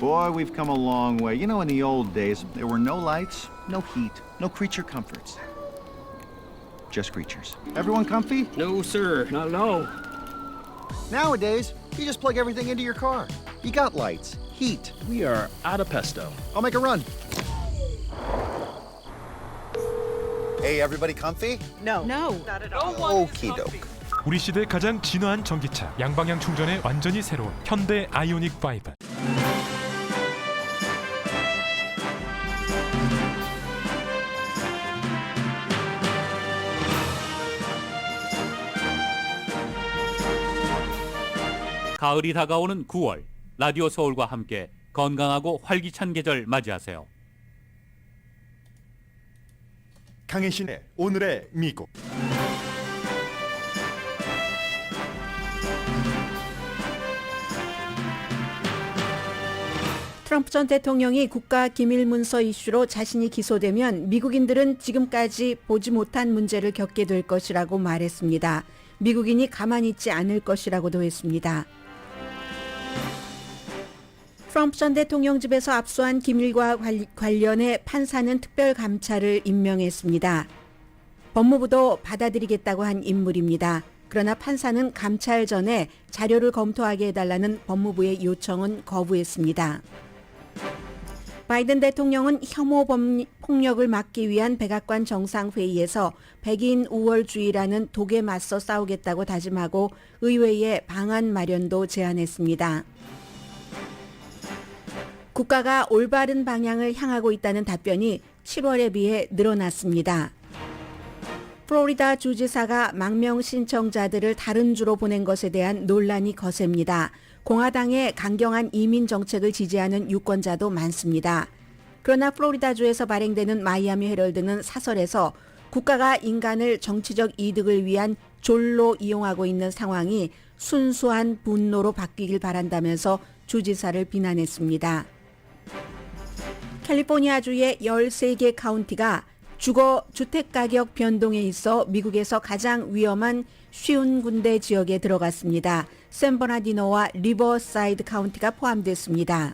Boy, we've come a long way. You know, in the old days, there were no lights, no heat, no creature comforts. Just creatures. Everyone comfy? No, sir. Not at all. Nowadays, you just plug everything into your car. You got lights, heat. We are out of pesto. I'll make a run. Hey, everybody comfy? No. Okie doke. 우리 시대 가장 진화한 전기차, 양방향 충전에 완전히 새로운 현대 아이오닉 5. 가을이 다가오는 9월, 라디오 서울과 함께 건강하고 활기찬 계절 맞이하세요. 강혜신의 오늘의 미국. 트럼프 전 대통령이 국가 기밀 문서 이슈로 자신이 기소되면 미국인들은 지금까지 보지 못한 문제를 겪게 될 것이라고 말했습니다. 미국인이 가만히 있지 않을 것이라고도 했습니다. 트럼프 전 대통령 집에서 압수한 기밀과 관련해 판사는 특별감찰을 임명했습니다. 법무부도 받아들이겠다고 한 인물입니다. 그러나 판사는 감찰 전에 자료를 검토하게 해달라는 법무부의 요청은 거부했습니다. 바이든 대통령은 혐오 폭력을 막기 위한 백악관 정상회의에서 백인 우월주의라는 독에 맞서 싸우겠다고 다짐하고 의회에 방안 마련도 제안했습니다. 국가가 올바른 방향을 향하고 있다는 답변이 7월에 비해 늘어났습니다. 플로리다 주지사가 망명 신청자들을 다른 주로 보낸 것에 대한 논란이 거셉니다. 공화당의 강경한 이민 정책을 지지하는 유권자도 많습니다. 그러나 플로리다주에서 발행되는 마이애미 헤럴드는 사설에서 국가가 인간을 정치적 이득을 위한 졸로 이용하고 있는 상황이 순수한 분노로 바뀌길 바란다면서 주지사를 비난했습니다. 캘리포니아주의 13개 카운티가 주거 주택가격 변동에 있어 미국에서 가장 위험한 쉬운 군데 지역에 들어갔습니다. 샌버나디노와 리버사이드 카운티가 포함됐습니다.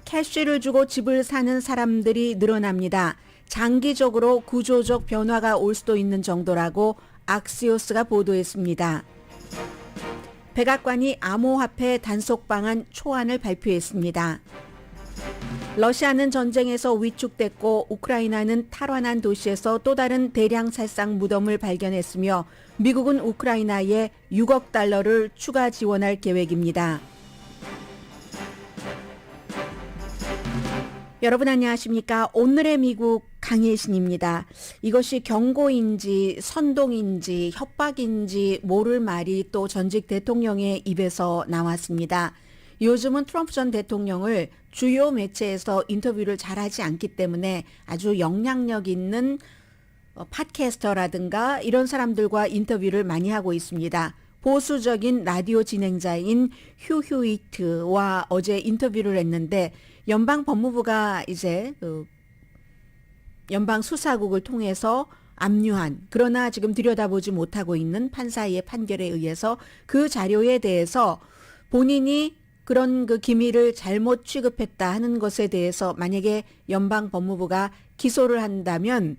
캐시를 주고 집을 사는 사람들이 늘어납니다. 장기적으로 구조적 변화가 올 수도 있는 정도라고 악시오스가 보도했습니다. 백악관이 암호화폐 단속 방안 초안을 발표했습니다. 러시아는 전쟁에서 위축됐고 우크라이나는 탈환한 도시에서 또 다른 대량 살상 무덤을 발견했으며 미국은 우크라이나에 6억 달러를 추가 지원할 계획입니다. 여러분 안녕하십니까? 오늘의 미국 강혜신입니다. 이것이 경고인지 선동인지 협박인지 모를 말이 또 전직 대통령의 입에서 나왔습니다. 요즘은 트럼프 전 대통령을 주요 매체에서 인터뷰를 잘하지 않기 때문에 아주 영향력 있는 팟캐스터라든가 이런 사람들과 인터뷰를 많이 하고 있습니다. 보수적인 라디오 진행자인 휴 휴이트와 어제 인터뷰를 했는데 연방 법무부가 이제 연방 수사국을 통해서 압류한 그러나 지금 들여다보지 못하고 있는 판사의 판결에 의해서 그 자료에 대해서 본인이 그런 그 기밀을 잘못 취급했다 하는 것에 대해서 만약에 연방 법무부가 기소를 한다면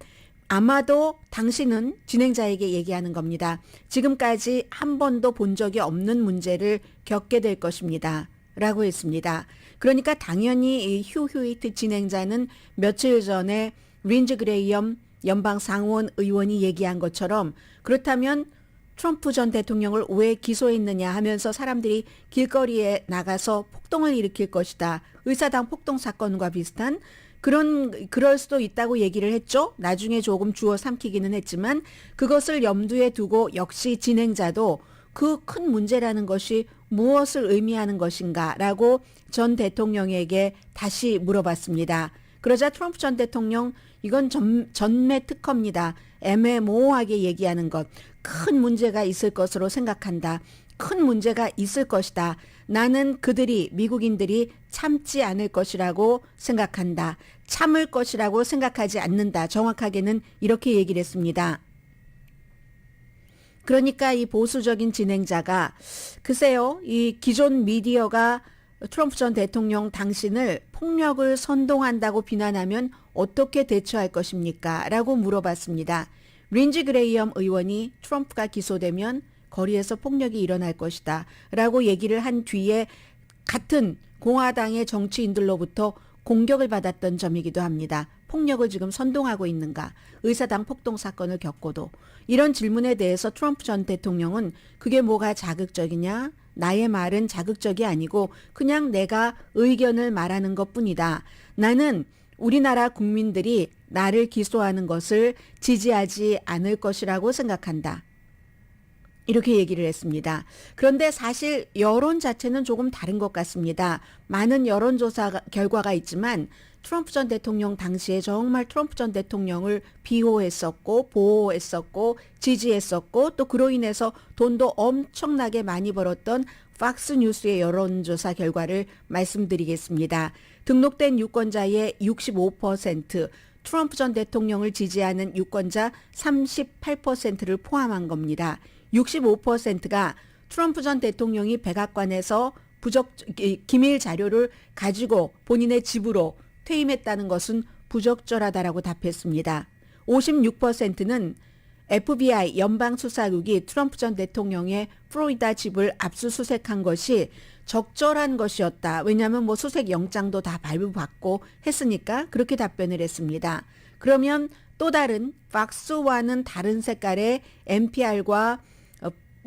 아마도 당신은 진행자에게 얘기하는 겁니다. 지금까지 한 번도 본 적이 없는 문제를 겪게 될 것입니다. 라고 했습니다. 그러니까 당연히 이 휴 휴이트 진행자는 며칠 전에 린즈 그레이엄 연방 상원 의원이 얘기한 것처럼 그렇다면 트럼프 전 대통령을 왜 기소했느냐 하면서 사람들이 길거리에 나가서 폭동을 일으킬 것이다. 의사당 폭동 사건과 비슷한 그럴 수도 있다고 얘기를 했죠. 나중에 조금 주워 삼키기는 했지만 그것을 염두에 두고 역시 진행자도 그 큰 문제라는 것이 무엇을 의미하는 것인가라고 전 대통령에게 다시 물어봤습니다. 그러자 트럼프 전 대통령 이건 전매 특허입니다. 애매모호하게 얘기하는 것. 큰 문제가 있을 것으로 생각한다. 큰 문제가 있을 것이다. 나는 그들이 미국인들이 참지 않을 것이라고 생각한다. 참을 것이라고 생각하지 않는다. 정확하게는 이렇게 얘기를 했습니다. 그러니까 이 보수적인 진행자가 글쎄요. 이 기존 미디어가 트럼프 전 대통령 당신을 폭력을 선동한다고 비난하면 어떻게 대처할 것입니까? 라고 물어봤습니다. 린지 그레이엄 의원이 트럼프가 기소되면 거리에서 폭력이 일어날 것이다 라고 얘기를 한 뒤에 같은 공화당의 정치인들로부터 공격을 받았던 점이기도 합니다. 폭력을 지금 선동하고 있는가? 의사당 폭동 사건을 겪고도. 이런 질문에 대해서 트럼프 전 대통령은 그게 뭐가 자극적이냐? 나의 말은 자극적이 아니고 그냥 내가 의견을 말하는 것뿐이다. 나는 우리나라 국민들이 나를 기소하는 것을 지지하지 않을 것이라고 생각한다. 이렇게 얘기를 했습니다. 그런데 사실 여론 자체는 조금 다른 것 같습니다. 많은 여론조사 결과가 있지만 트럼프 전 대통령 당시에 정말 트럼프 전 대통령을 비호했었고 보호했었고 지지했었고 또 그로 인해서 돈도 엄청나게 많이 벌었던 팍스뉴스의 여론조사 결과를 말씀드리겠습니다. 등록된 유권자의 65%, 트럼프 전 대통령을 지지하는 유권자 38%를 포함한 겁니다. 65%가 트럼프 전 대통령이 백악관에서 기밀 자료를 가지고 본인의 집으로 퇴임했다는 것은 부적절하다라고 답했습니다. 56%는 FBI 연방수사국이 트럼프 전 대통령의 플로리다 집을 압수수색한 것이 적절한 것이었다. 왜냐하면 뭐 수색 영장도 다 발부받고 했으니까 그렇게 답변을 했습니다. 그러면 또 다른 팍스와는 다른 색깔의 NPR과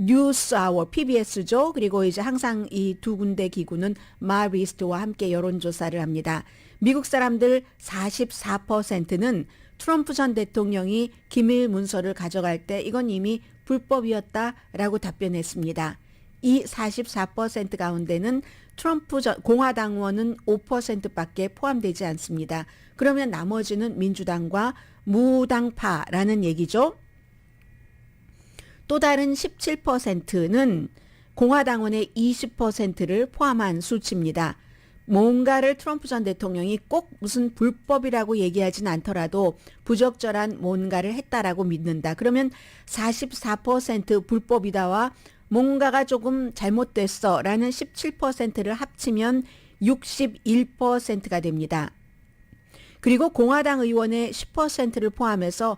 뉴스아워 PBS죠. 그리고 이제 항상 이 두 군데 기구는 마리스트와 함께 여론조사를 합니다. 미국 사람들 44%는 트럼프 전 대통령이 기밀 문서를 가져갈 때 이건 이미 불법이었다라고 답변했습니다. 이 44% 가운데는 트럼프 공화당원은 5%밖에 포함되지 않습니다. 그러면 나머지는 민주당과 무당파라는 얘기죠. 또 다른 17%는 공화당원의 20%를 포함한 수치입니다. 뭔가를 트럼프 전 대통령이 꼭 무슨 불법이라고 얘기하진 않더라도 부적절한 뭔가를 했다라고 믿는다. 그러면 44% 불법이다와 뭔가가 조금 잘못됐어 라는 17%를 합치면 61%가 됩니다. 그리고 공화당 의원의 10%를 포함해서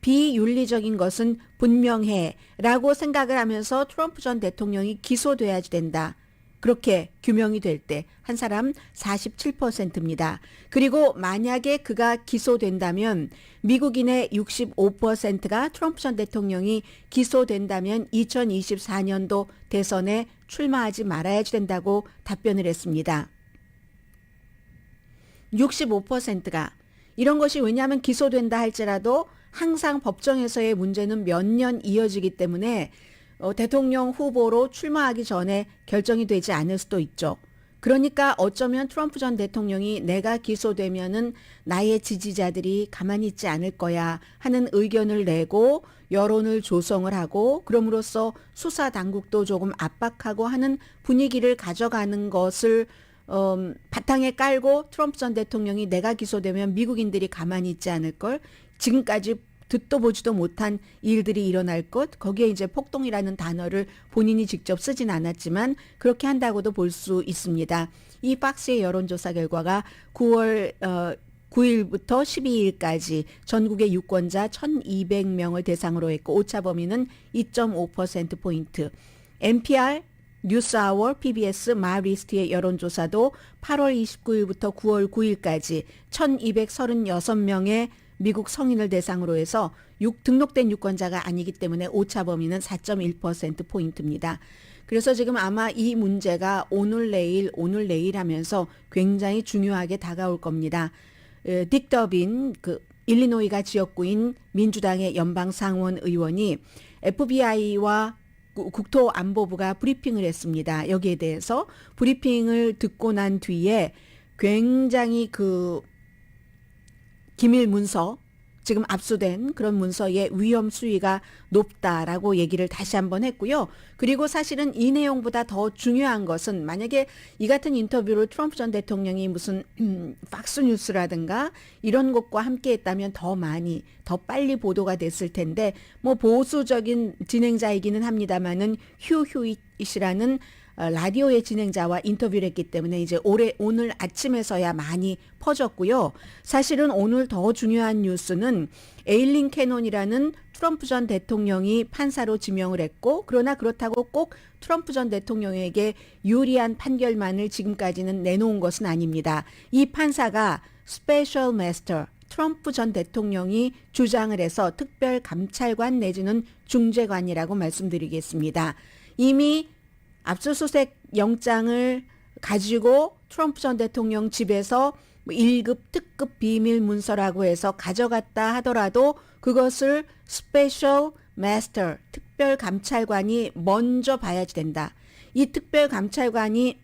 비윤리적인 것은 분명해 라고 생각을 하면서 트럼프 전 대통령이 기소돼야지 된다. 그렇게 규명이 될 때 한 사람 47%입니다. 그리고 만약에 그가 기소된다면 미국인의 65%가 트럼프 전 대통령이 기소된다면 2024년도 대선에 출마하지 말아야지 된다고 답변을 했습니다. 65%가 이런 것이 왜냐하면 기소된다 할지라도 항상 법정에서의 문제는 몇 년 이어지기 때문에 대통령 후보로 출마하기 전에 결정이 되지 않을 수도 있죠. 그러니까 어쩌면 트럼프 전 대통령이 내가 기소되면은 나의 지지자들이 가만히 있지 않을 거야 하는 의견을 내고 여론을 조성을 하고 그럼으로써 수사 당국도 조금 압박하고 하는 분위기를 가져가는 것을 바탕에 깔고 트럼프 전 대통령이 내가 기소되면 미국인들이 가만히 있지 않을 걸 지금까지 듣도 보지도 못한 일들이 일어날 것, 거기에 이제 폭동이라는 단어를 본인이 직접 쓰진 않았지만 그렇게 한다고도 볼 수 있습니다. 이 박스의 여론조사 결과가 9월 9일부터 12일까지 전국의 유권자 1,200명을 대상으로 했고 오차 범위는 2.5%포인트. NPR, 뉴스아워, PBS, 마리스트의 여론조사도 8월 29일부터 9월 9일까지 1,236명의 미국 성인을 대상으로 해서 등록된 유권자가 아니기 때문에 오차 범위는 4.1%포인트입니다. 그래서 지금 아마 이 문제가 오늘 내일 하면서 굉장히 중요하게 다가올 겁니다. 딕 더빈 일리노이가 지역구인 민주당의 연방상원 의원이 FBI와 국토안보부가 브리핑을 했습니다. 여기에 대해서 브리핑을 듣고 난 뒤에 굉장히 기밀 문서, 지금 압수된 그런 문서의 위험 수위가 높다라고 얘기를 다시 한번 했고요. 그리고 사실은 이 내용보다 더 중요한 것은 만약에 이 같은 인터뷰를 트럼프 전 대통령이 무슨 팍스뉴스라든가 이런 것과 함께 했다면 더 빨리 보도가 됐을 텐데 뭐 보수적인 진행자이기는 합니다만은 휴 휴잇이라는 라디오의 진행자와 인터뷰를 했기 때문에 이제 오늘 아침에서야 많이 퍼졌고요. 사실은 오늘 더 중요한 뉴스는 에일린 캐논이라는 트럼프 전 대통령이 판사로 지명을 했고, 그러나 그렇다고 꼭 트럼프 전 대통령에게 유리한 판결만을 지금까지는 내놓은 것은 아닙니다. 이 판사가 스페셜 마스터, 트럼프 전 대통령이 주장을 해서 특별 감찰관 내지는 중재관이라고 말씀드리겠습니다. 이미 압수수색 영장을 가지고 트럼프 전 대통령 집에서 1급 특급 비밀 문서라고 해서 가져갔다 하더라도 그것을 스페셜 마스터, 특별 감찰관이 먼저 봐야지 된다. 이 특별 감찰관이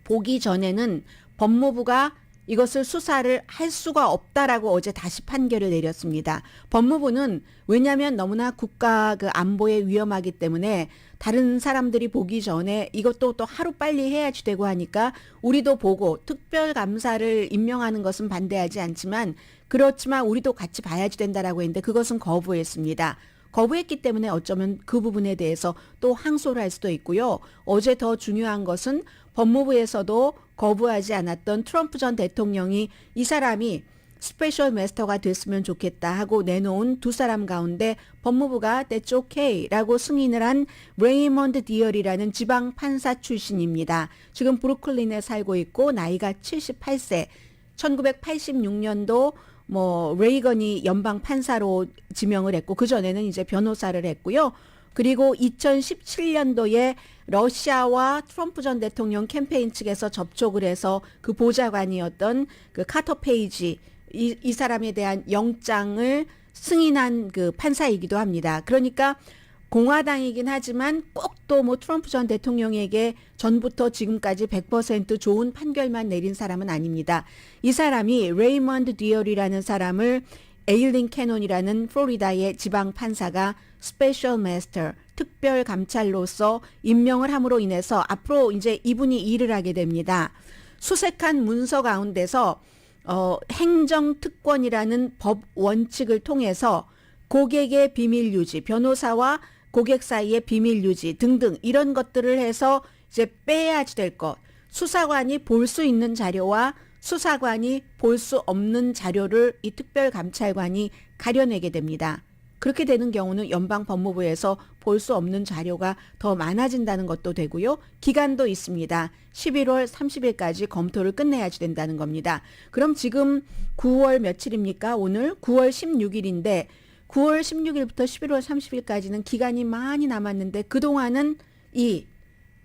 보기 전에는 법무부가 이것을 수사를 할 수가 없다라고 어제 다시 판결을 내렸습니다. 법무부는 왜냐하면 너무나 국가 그 안보에 위험하기 때문에 다른 사람들이 보기 전에 이것도 또 하루빨리 해야지 되고 하니까 우리도 보고 특별감사를 임명하는 것은 반대하지 않지만 그렇지만 우리도 같이 봐야지 된다라고 했는데 그것은 거부했습니다. 거부했기 때문에 어쩌면 그 부분에 대해서 또 항소를 할 수도 있고요. 어제 더 중요한 것은 법무부에서도 거부하지 않았던 트럼프 전 대통령이 이 사람이 스페셜 마스터가 됐으면 좋겠다 하고 내놓은 두 사람 가운데 법무부가 That's okay라고 승인을 한 레이먼드 디얼이라는 지방 판사 출신입니다. 지금 브루클린에 살고 있고 나이가 78세. 1986년도 레이건이 연방 판사로 지명을 했고 그전에는 이제 변호사를 했고요. 그리고 2017년도에 러시아와 트럼프 전 대통령 캠페인 측에서 접촉을 해서 그 보좌관이었던 그 카터 페이지 이 사람에 대한 영장을 승인한 그 판사이기도 합니다. 그러니까 공화당이긴 하지만 꼭 또 트럼프 전 대통령에게 전부터 지금까지 100% 좋은 판결만 내린 사람은 아닙니다. 이 사람이 레이먼드 디얼이라는 사람을 에일린 캐논이라는 플로리다의 지방 판사가 스페셜 마스터, 특별 감찰로서 임명을 함으로 인해서 앞으로 이제 이분이 일을 하게 됩니다. 수색한 문서 가운데서 행정특권이라는 법 원칙을 통해서 고객의 비밀 유지, 변호사와 고객 사이의 비밀 유지 등등 이런 것들을 해서 이제 빼야지 될 것. 수사관이 볼 수 있는 자료와 수사관이 볼 수 없는 자료를 이 특별감찰관이 가려내게 됩니다. 그렇게 되는 경우는 연방법무부에서 볼 수 없는 자료가 더 많아진다는 것도 되고요. 기간도 있습니다. 11월 30일까지 검토를 끝내야지 된다는 겁니다. 그럼 지금 9월 며칠입니까? 오늘 9월 16일인데 9월 16일부터 11월 30일까지는 기간이 많이 남았는데 그동안은 이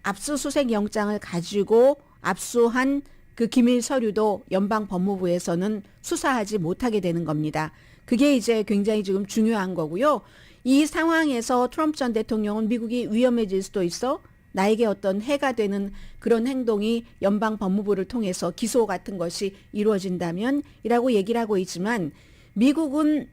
압수수색 영장을 가지고 압수한 그 기밀 서류도 연방 법무부에서는 수사하지 못하게 되는 겁니다. 그게 이제 굉장히 지금 중요한 거고요. 이 상황에서 트럼프 전 대통령은 미국이 위험해질 수도 있어 나에게 어떤 해가 되는 그런 행동이 연방 법무부를 통해서 기소 같은 것이 이루어진다면 이라고 얘기를 하고 있지만 미국은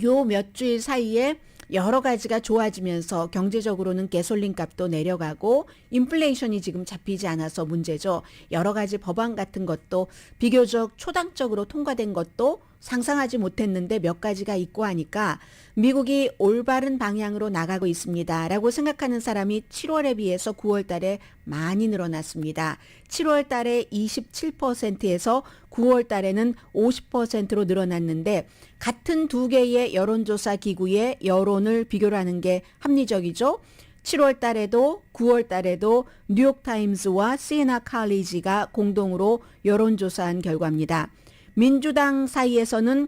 요 몇 주일 사이에 여러 가지가 좋아지면서 경제적으로는 가솔린 값도 내려가고 인플레이션이 지금 잡히지 않아서 문제죠. 여러 가지 법안 같은 것도 비교적 초당적으로 통과된 것도 상상하지 못했는데 몇 가지가 있고 하니까 미국이 올바른 방향으로 나가고 있습니다. 라고 생각하는 사람이 7월에 비해서 9월 달에 많이 늘어났습니다. 7월 달에 27%에서 9월 달에는 50%로 늘어났는데 같은 두 개의 여론조사 기구의 여론을 비교를 하는 게 합리적이죠. 7월 달에도 9월 달에도 뉴욕타임스와 시에나 칼리지가 공동으로 여론조사한 결과입니다. 민주당 사이에서는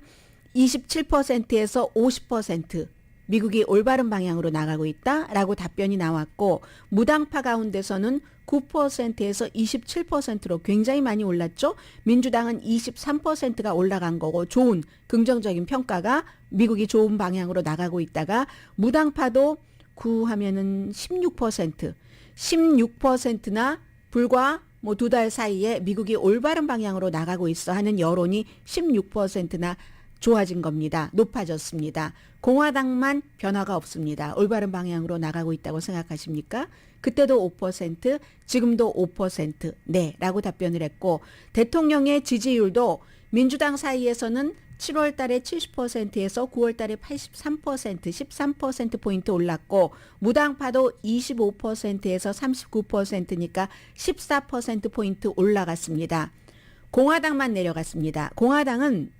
27%에서 50% 미국이 올바른 방향으로 나가고 있다라고 답변이 나왔고 무당파 가운데서는 9%에서 27%로 굉장히 많이 올랐죠. 민주당은 23%가 올라간 거고 좋은 긍정적인 평가가 미국이 좋은 방향으로 나가고 있다가 무당파도 9 하면은 16%나 불과 두 달 사이에 미국이 올바른 방향으로 나가고 있어 하는 여론이 16%나 좋아진 겁니다. 높아졌습니다. 공화당만 변화가 없습니다. 올바른 방향으로 나가고 있다고 생각하십니까? 그때도 5%, 지금도 5%, 네, 라고 답변을 했고 대통령의 지지율도 민주당 사이에서는 7월 달에 70%에서 9월 달에 83%, 13%포인트 올랐고 무당파도 25%에서 39%니까 14%포인트 올라갔습니다. 공화당만 내려갔습니다. 공화당은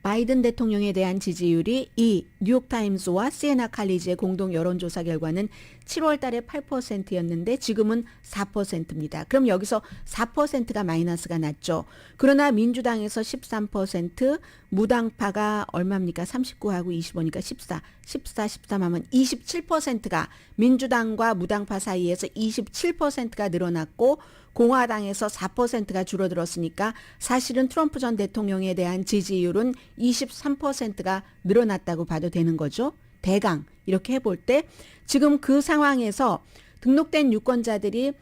바이든 대통령에 대한 지지율이 이 뉴욕타임스와 시에나 칼리지의 공동 여론조사 결과는 7월 달에 8%였는데 지금은 4%입니다. 그럼 여기서 4%가 마이너스가 났죠. 그러나 민주당에서 13%, 무당파가 얼마입니까? 39하고 25니까 13 하면 27%가 민주당과 무당파 사이에서 27%가 늘어났고 공화당에서 4%가 줄어들었으니까 사실은 트럼프 전 대통령에 대한 지지율은 23%가 늘어났다고 봐도 되는 거죠. 대강 이렇게 해볼 때 지금 그 상황에서 등록된 유권자들이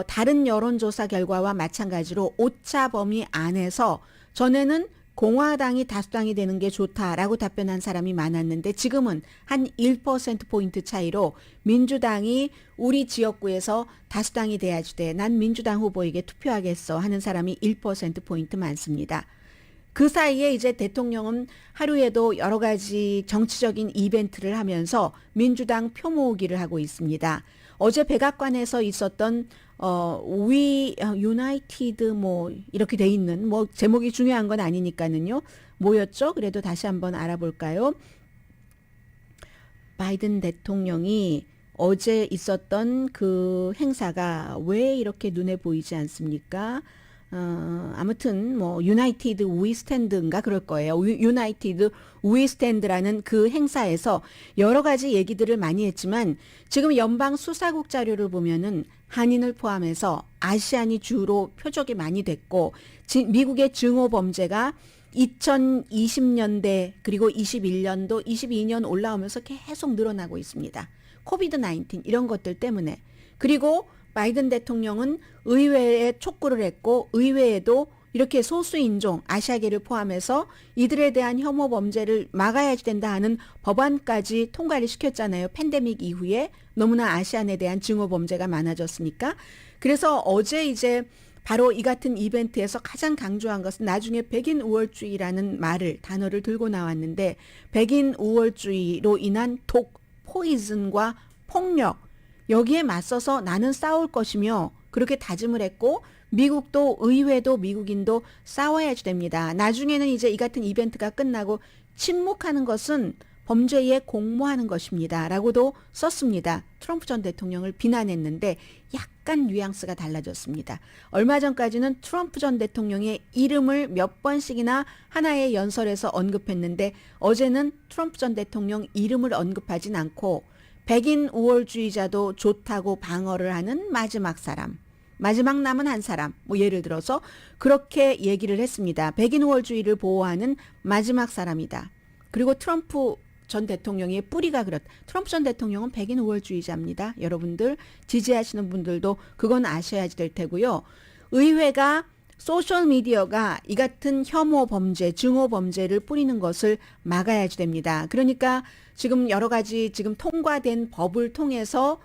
다른 여론조사 결과와 마찬가지로 오차 범위 안에서 전에는 공화당이 다수당이 되는 게 좋다라고 답변한 사람이 많았는데 지금은 한 1%포인트 차이로 민주당이 우리 지역구에서 다수당이 돼야지 돼. 난 민주당 후보에게 투표하겠어 하는 사람이 1%포인트 많습니다. 그 사이에 이제 대통령은 하루에도 여러 가지 정치적인 이벤트를 하면서 민주당 표 모으기를 하고 있습니다. 어제 백악관에서 있었던 We United 뭐 이렇게 돼 있는 뭐 제목이 중요한 건 아니니까는요. 뭐였죠? 그래도 다시 한번 알아볼까요? 바이든 대통령이 어제 있었던 그 행사가 왜 이렇게 눈에 보이지 않습니까? 아무튼 뭐 유나이티드 위 스탠드인가 그럴 거예요. 유나이티드 위 스탠드라는 그 행사에서 여러 가지 얘기들을 많이 했지만 지금 연방 수사국 자료를 보면은 한인을 포함해서 아시안이 주로 표적이 많이 됐고 미국의 증오 범죄가 2020년대 그리고 21년도 22년 올라오면서 계속 늘어나고 있습니다. 코비드 19 이런 것들 때문에. 그리고 바이든 대통령은 의회에 촉구를 했고 의회에도 이렇게 소수인종 아시아계를 포함해서 이들에 대한 혐오 범죄를 막아야지 된다 하는 법안까지 통과를 시켰잖아요. 팬데믹 이후에 너무나 아시안에 대한 증오 범죄가 많아졌으니까. 그래서 어제 이제 바로 이 같은 이벤트에서 가장 강조한 것은 나중에 백인 우월주의라는 단어를 들고 나왔는데 백인 우월주의로 인한 독, 포이즌과 폭력 여기에 맞서서 나는 싸울 것이며 그렇게 다짐을 했고 미국도 의회도 미국인도 싸워야지 됩니다. 나중에는 이제 이 같은 이벤트가 끝나고 침묵하는 것은 범죄에 공모하는 것입니다. 라고도 썼습니다. 트럼프 전 대통령을 비난했는데 약간 뉘앙스가 달라졌습니다. 얼마 전까지는 트럼프 전 대통령의 이름을 몇 번씩이나 하나의 연설에서 언급했는데 어제는 트럼프 전 대통령 이름을 언급하진 않고 백인 우월주의자도 좋다고 방어를 하는 마지막 사람, 마지막 남은 한 사람, 뭐 예를 들어서 그렇게 얘기를 했습니다. 백인 우월주의를 보호하는 마지막 사람이다. 그리고 트럼프 전 대통령의 뿌리가 트럼프 전 대통령은 백인 우월주의자입니다. 여러분들 지지하시는 분들도 그건 아셔야 될 테고요. 의회가 소셜미디어가 이 같은 혐오 범죄, 증오 범죄를 뿌리는 것을 막아야지 됩니다. 그러니까 지금 여러 가지 지금 통과된 법을 통해서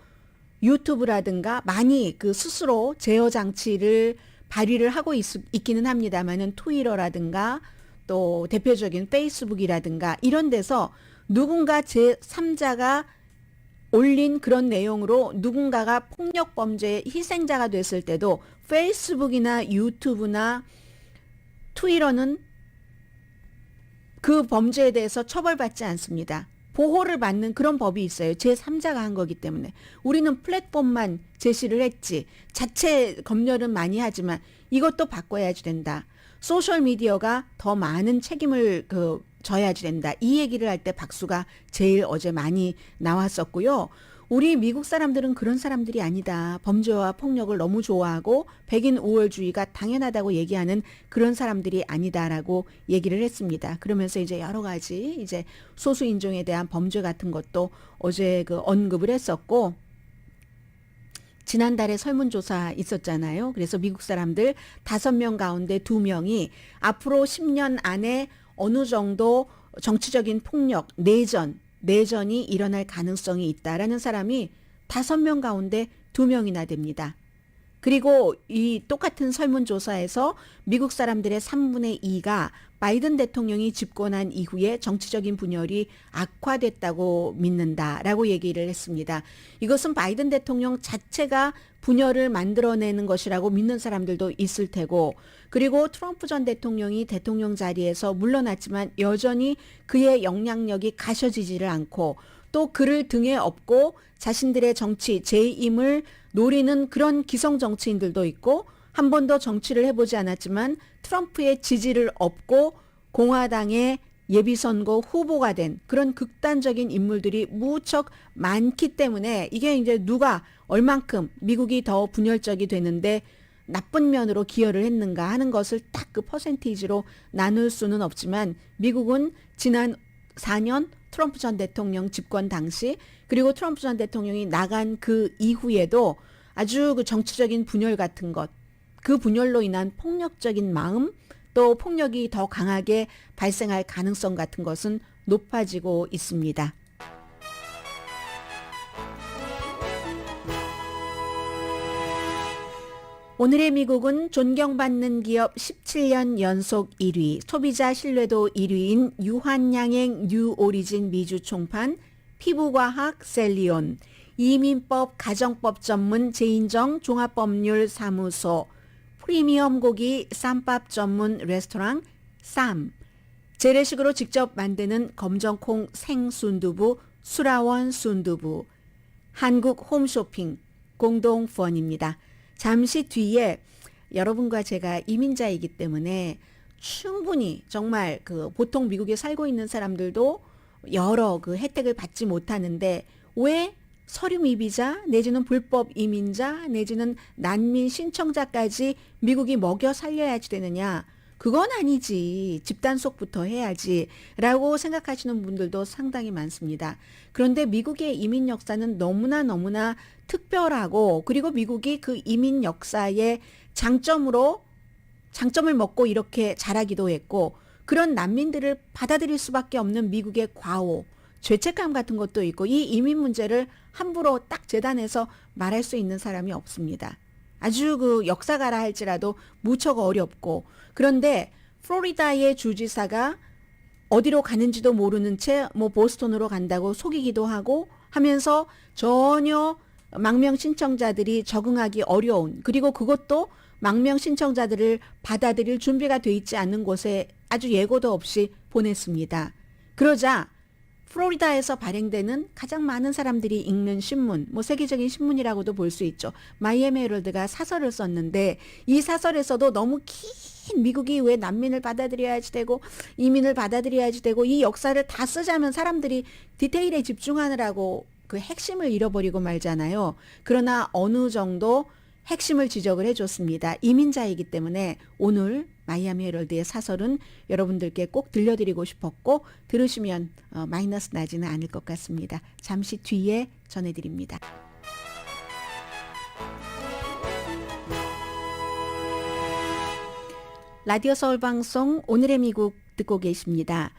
유튜브라든가 많이 그 스스로 제어 장치를 발휘를 하고 있기는 합니다만은 트위터라든가 또 대표적인 페이스북이라든가 이런 데서 누군가 제3자가 올린 그런 내용으로 누군가가 폭력 범죄의 희생자가 됐을 때도 페이스북이나 유튜브나 트위터는 그 범죄에 대해서 처벌받지 않습니다. 보호를 받는 그런 법이 있어요. 제3자가 한 거기 때문에. 우리는 플랫폼만 제시를 했지. 자체 검열은 많이 하지만 이것도 바꿔야지 된다. 소셜미디어가 더 많은 책임을 져야지 된다. 이 얘기를 할 때 박수가 제일 어제 많이 나왔었고요. 우리 미국 사람들은 그런 사람들이 아니다. 범죄와 폭력을 너무 좋아하고 백인 우월주의가 당연하다고 얘기하는 그런 사람들이 아니다라고 얘기를 했습니다. 그러면서 이제 여러 가지 이제 소수인종에 대한 범죄 같은 것도 어제 언급을 했었고 지난달에 설문조사 있었잖아요. 그래서 미국 사람들 5명 가운데 2명이 앞으로 10년 안에 어느 정도 정치적인 폭력, 내전이 일어날 가능성이 있다라는 사람이 5명 가운데 2명이나 됩니다. 그리고 이 똑같은 설문조사에서 미국 사람들의 3분의 2가 바이든 대통령이 집권한 이후에 정치적인 분열이 악화됐다고 믿는다라고 얘기를 했습니다. 이것은 바이든 대통령 자체가 분열을 만들어내는 것이라고 믿는 사람들도 있을 테고, 그리고 트럼프 전 대통령이 대통령 자리에서 물러났지만 여전히 그의 영향력이 가셔지지를 않고 또 그를 등에 업고 자신들의 정치 재임을 노리는 그런 기성 정치인들도 있고, 한 번도 정치를 해보지 않았지만 트럼프의 지지를 얻고 공화당의 예비선거 후보가 된 그런 극단적인 인물들이 무척 많기 때문에 이게 이제 누가 얼만큼 미국이 더 분열적이 되는데 나쁜 면으로 기여를 했는가 하는 것을 딱 그 퍼센티지로 나눌 수는 없지만, 미국은 지난 4년 트럼프 전 대통령 집권 당시, 그리고 트럼프 전 대통령이 나간 그 이후에도 아주 그 정치적인 분열 같은 것, 그 분열로 인한 폭력적인 마음, 또 폭력이 더 강하게 발생할 가능성 같은 것은 높아지고 있습니다. 오늘의 미국은 존경받는 기업 17년 연속 1위, 소비자 신뢰도 1위인 유한양행 뉴오리진 미주 총판, 피부과학 셀리온, 이민법 가정법 전문 제인정 종합법률사무소, 프리미엄 고기 쌈밥 전문 레스토랑 쌈, 재래식으로 직접 만드는 검정콩 생순두부 수라원 순두부, 한국 홈쇼핑 공동후원입니다. 잠시 뒤에 여러분과 제가 이민자이기 때문에 충분히 정말 그 보통 미국에 살고 있는 사람들도 여러 그 혜택을 받지 못하는데 왜 서류 미비자 내지는 불법 이민자 내지는 난민 신청자까지 미국이 먹여 살려야지 되느냐? 그건 아니지. 집단속부터 해야지 라고 생각하시는 분들도 상당히 많습니다. 그런데 미국의 이민 역사는 너무나 특별하고, 그리고 미국이 그 이민 역사의 장점을 먹고 이렇게 자라기도 했고, 그런 난민들을 받아들일 수밖에 없는 미국의 과오, 죄책감 같은 것도 있고, 이 이민 문제를 함부로 딱 재단해서 말할 수 있는 사람이 없습니다. 아주 그 역사가라 할지라도 무척 어렵고, 그런데 플로리다의 주지사가 어디로 가는지도 모르는 채 뭐 보스턴으로 간다고 속이기도 하고 하면서 전혀 망명 신청자들이 적응하기 어려운, 그리고 그것도 망명 신청자들을 받아들일 준비가 돼 있지 않는 곳에 아주 예고도 없이 보냈습니다. 그러자 플로리다에서 발행되는 가장 많은 사람들이 읽는 신문, 뭐 세계적인 신문이라고도 볼 수 있죠. 마이애미 헤럴드가 사설을 썼는데, 이 사설에서도 너무 긴 미국이 왜 난민을 받아들여야지 되고 이민을 받아들여야지 되고 이 역사를 다 쓰자면 사람들이 디테일에 집중하느라고 그 핵심을 잃어버리고 말잖아요. 그러나 어느 정도 핵심을 지적을 해줬습니다. 이민자이기 때문에 오늘 마이애미 헤럴드의 사설은 여러분들께 꼭 들려드리고 싶었고, 들으시면 마이너스 나지는 않을 것 같습니다. 잠시 뒤에 전해드립니다. 라디오 서울 방송 오늘의 미국 듣고 계십니다.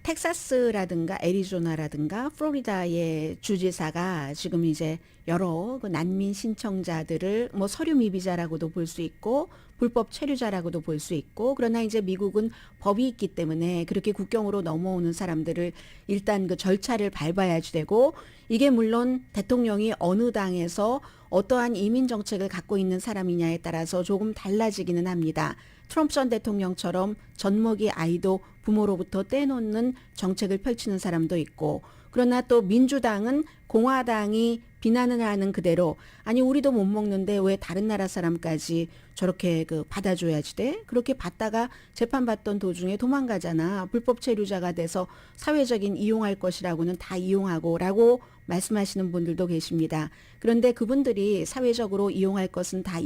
텍사스라든가 애리조나라든가 플로리다의 주지사가 지금 이제 여러 그 난민 신청자들을 뭐 서류 미비자라고도 볼 수 있고 불법 체류자라고도 볼 수 있고, 그러나 이제 미국은 법이 있기 때문에 그렇게 국경으로 넘어오는 사람들을 일단 그 절차를 밟아야지 되고, 이게 물론 대통령이 어느 당에서 어떠한 이민 정책을 갖고 있는 사람이냐에 따라서 조금 달라지기는 합니다. 트럼프 전 대통령처럼 젖먹이 아이도 부모로부터 떼놓는 정책을 펼치는 사람도 있고, 그러나 또 민주당은 공화당이 비난을 하는 그대로, 아니 우리도 못 먹는데 왜 다른 나라 사람까지 저렇게 그 받아줘야지 돼? 그렇게 받다가 재판받던 도중에 도망가잖아. 불법 체류자가 돼서 사회적인 이용할 것이라고는 다 이용하고 라고 말씀하시는 분들도 계십니다. 그런데 그분들이 사회적으로 이용할 것은 다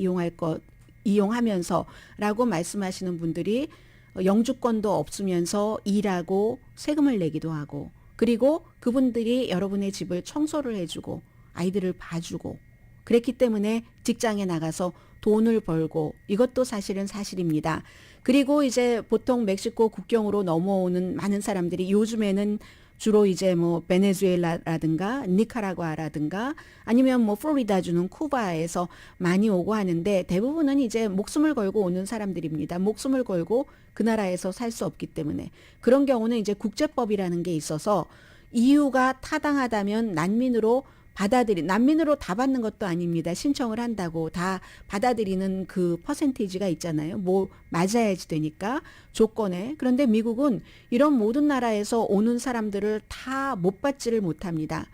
이용하면서 라고 말씀하시는 분들이 영주권도 없으면서 일하고 세금을 내기도 하고, 그리고 그분들이 여러분의 집을 청소를 해주고 아이들을 봐주고 그랬기 때문에 직장에 나가서 돈을 벌고, 이것도 사실은 사실입니다. 그리고 이제 보통 멕시코 국경으로 넘어오는 많은 사람들이 요즘에는 주로 이제 뭐 베네수엘라라든가 니카라과라든가 아니면 뭐 플로리다주는 쿠바에서 많이 오고 하는데 대부분은 이제 목숨을 걸고 오는 사람들입니다. 목숨을 걸고 그 나라에서 살 수 없기 때문에 그런 경우는 이제 국제법이라는 게 있어서 이유가 타당하다면 난민으로 다 받는 것도 아닙니다. 신청을 한다고 다 받아들이는 그 퍼센테이지가 있잖아요. 뭐 맞아야지 되니까 조건에. 그런데 미국은 이런 모든 나라에서 오는 사람들을 다 못 받지를 못합니다.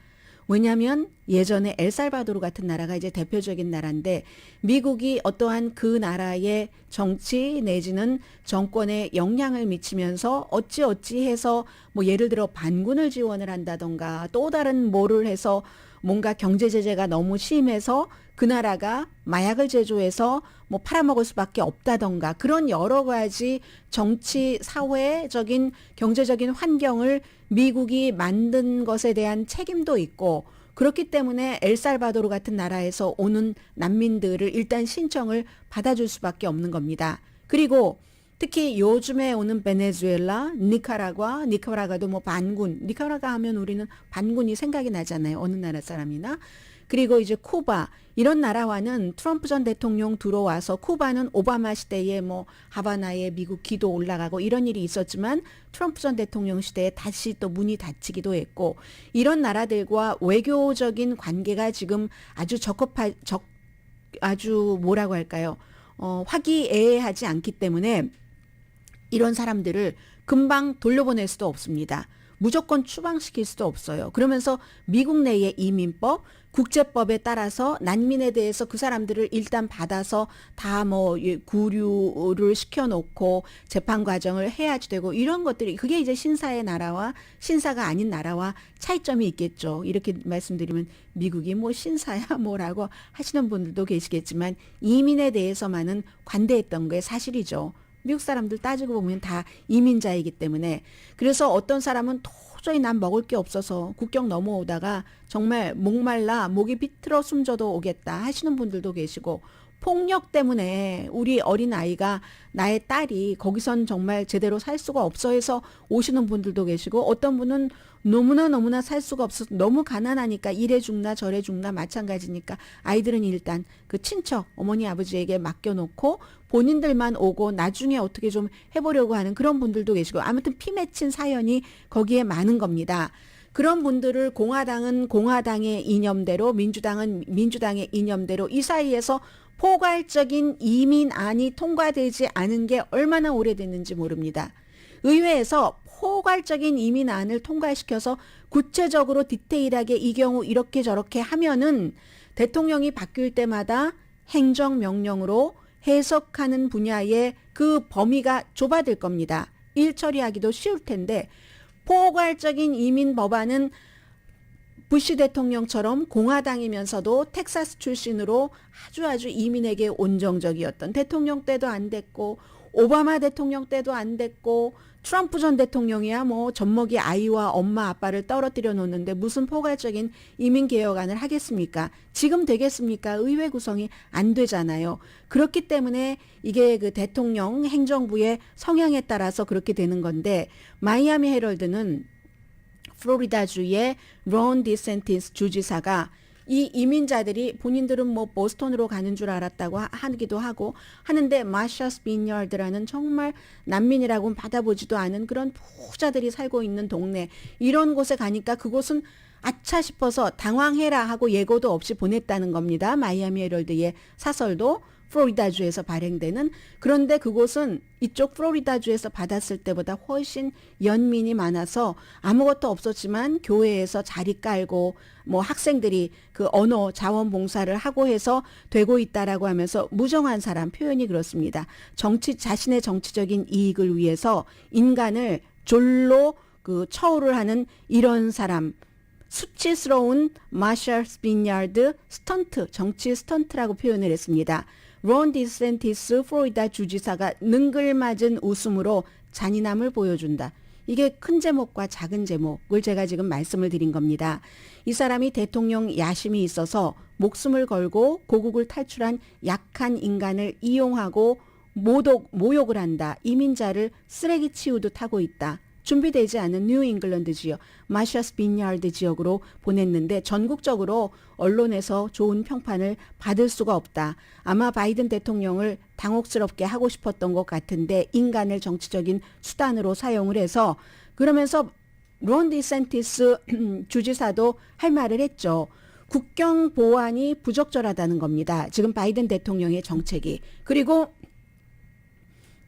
왜냐하면 예전에 엘살바도르 같은 나라가 이제 대표적인 나라인데 미국이 어떠한 그 나라의 정치 내지는 정권에 영향을 미치면서 어찌어찌 해서 뭐 예를 들어 반군을 지원을 한다던가 또 다른 뭐를 해서 뭔가 경제 제재가 너무 심해서 그 나라가 마약을 제조해서 뭐 팔아먹을 수밖에 없다던가 그런 여러 가지 정치, 사회적인, 경제적인 환경을 미국이 만든 것에 대한 책임도 있고 그렇기 때문에 엘살바도르 같은 나라에서 오는 난민들을 일단 신청을 받아줄 수밖에 없는 겁니다. 그리고 특히 요즘에 오는 베네수엘라, 니카라과도 뭐 반군, 니카라과 하면 우리는 반군이 생각이 나잖아요. 어느 나라 사람이나. 그리고 이제 쿠바 이런 나라와는 트럼프 전 대통령 들어와서 쿠바는 오바마 시대에 뭐 하바나에 미국 기도 올라가고 이런 일이 있었지만 트럼프 전 대통령 시대에 다시 또 문이 닫히기도 했고 이런 나라들과 외교적인 관계가 지금 아주 아주 뭐라고 할까요? 화기애애하지 않기 때문에 이런 사람들을 금방 돌려보낼 수도 없습니다. 무조건 추방시킬 수도 없어요. 그러면서 미국 내의 이민법, 국제법에 따라서 난민에 대해서 그 사람들을 일단 받아서 다 뭐 구류를 시켜놓고 재판 과정을 해야지 되고 이런 것들이 그게 이제 신사의 나라와 신사가 아닌 나라와 차이점이 있겠죠. 이렇게 말씀드리면 미국이 뭐 신사야 뭐라고 하시는 분들도 계시겠지만 이민에 대해서만은 관대했던 게 사실이죠. 미국 사람들 따지고 보면 다 이민자이기 때문에 그래서 어떤 사람은 도저히 난 먹을 게 없어서 국경 넘어오다가 정말 목말라 목이 비틀어 숨져도 오겠다 하시는 분들도 계시고 폭력 때문에 우리 어린아이가 나의 딸이 거기선 정말 제대로 살 수가 없어 해서 오시는 분들도 계시고 어떤 분은 너무나 살 수가 없어서 너무 가난하니까 이래 죽나 저래 죽나 마찬가지니까 아이들은 일단 그 친척 어머니 아버지에게 맡겨놓고 본인들만 오고 나중에 어떻게 좀 해보려고 하는 그런 분들도 계시고 아무튼 피 맺힌 사연이 거기에 많은 겁니다. 그런 분들을 공화당은 공화당의 이념대로 민주당은 민주당의 이념대로 이 사이에서 포괄적인 이민안이 통과되지 않은 게 얼마나 오래됐는지 모릅니다. 의회에서 포괄적인 이민안을 통과시켜서 구체적으로 디테일하게 이 경우 이렇게 저렇게 하면은 대통령이 바뀔 때마다 행정명령으로 해석하는 분야의 그 범위가 좁아질 겁니다. 일 처리하기도 쉬울 텐데 포괄적인 이민 법안은 부시 대통령처럼 공화당이면서도 텍사스 출신으로 아주 이민에게 온정적이었던 대통령 때도 안 됐고 오바마 대통령 때도 안 됐고 트럼프 전 대통령이야 뭐 젖먹이 아이와 엄마 아빠를 떨어뜨려 놓는데 무슨 포괄적인 이민개혁안을 하겠습니까? 지금 되겠습니까? 의회 구성이 안 되잖아요. 그렇기 때문에 이게 그 대통령 행정부의 성향에 따라서 그렇게 되는 건데 마이애미 헤럴드는 플로리다주의 론 디센티스 주지사가 이 이민자들이 본인들은 뭐 보스턴으로 가는 줄 알았다고 하기도 하고 하는데 마샤스 빈야드라는 정말 난민이라고는 받아보지도 않은 그런 부자들이 살고 있는 동네 이런 곳에 가니까 그곳은 아차 싶어서 당황해라 하고 예고도 없이 보냈다는 겁니다. 마이애미 헤럴드의 사설도 플로리다주에서 발행되는 그런데 그곳은 이쪽 플로리다주에서 받았을 때보다 훨씬 연민이 많아서 아무것도 없었지만 교회에서 자리 깔고 뭐 학생들이 그 언어 자원봉사를 하고 해서 되고 있다라고 하면서 무정한 사람 표현이 그렇습니다. 자신의 정치적인 이익을 위해서 인간을 졸로 그 처우를 하는 이런 사람 수치스러운 마샬스 빈야드 스턴트 정치 스턴트라고 표현을 했습니다. 론 디센티스 플로리다 주지사가 능글맞은 웃음으로 잔인함을 보여준다. 이게 큰 제목과 작은 제목을 제가 지금 말씀을 드린 겁니다. 이 사람이 대통령 야심이 있어서 목숨을 걸고 고국을 탈출한 약한 인간을 이용하고 모욕을 한다. 이민자를 쓰레기 치우듯 하고 있다. 준비되지 않은 뉴 잉글랜드 지역, 마샤스 빈야드 지역으로 보냈는데 전국적으로 언론에서 좋은 평판을 받을 수가 없다. 아마 바이든 대통령을 당혹스럽게 하고 싶었던 것 같은데 인간을 정치적인 수단으로 사용을 해서 그러면서 론 디센티스 주지사도 할 말을 했죠. 국경 보안이 부적절하다는 겁니다. 지금 바이든 대통령의 정책이. 그리고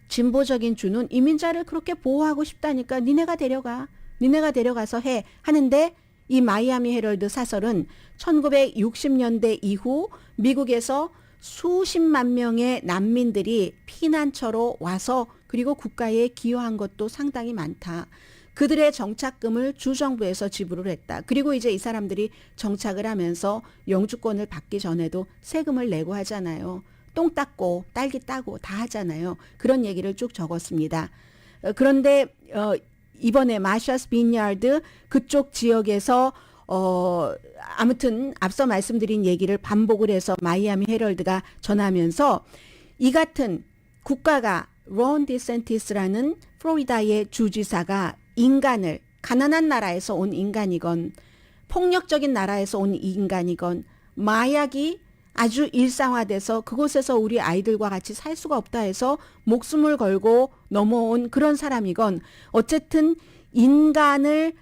진보적인 주는 이민자를 그렇게 보호하고 싶다니까 니네가 데려가서 해 하는데 이 마이애미 헤럴드 사설은 1960년대 이후 미국에서 수십만 명의 난민들이 피난처로 와서 그리고 국가에 기여한 것도 상당히 많다. 그들의 정착금을 주정부에서 지불을 했다. 그리고 이제 이 사람들이 정착을 하면서 영주권을 받기 전에도 세금을 내고 하잖아요. 똥 닦고 딸기 따고 다 하잖아요. 그런 얘기를 쭉 적었습니다. 그런데 이번에 마샤스 빈야드 그쪽 지역에서 아무튼 앞서 말씀드린 얘기를 반복을 해서 마이애미 헤럴드가 전하면서 이 같은 국가가 론 디센티스라는 플로리다의 주지사가 인간을 가난한 나라에서 온 인간이건 폭력적인 나라에서 온 인간이건 마약이 아주 일상화돼서 그곳에서 우리 아이들과 같이 살 수가 없다 해서 목숨을 걸고 넘어온 그런 사람이건 어쨌든 인간을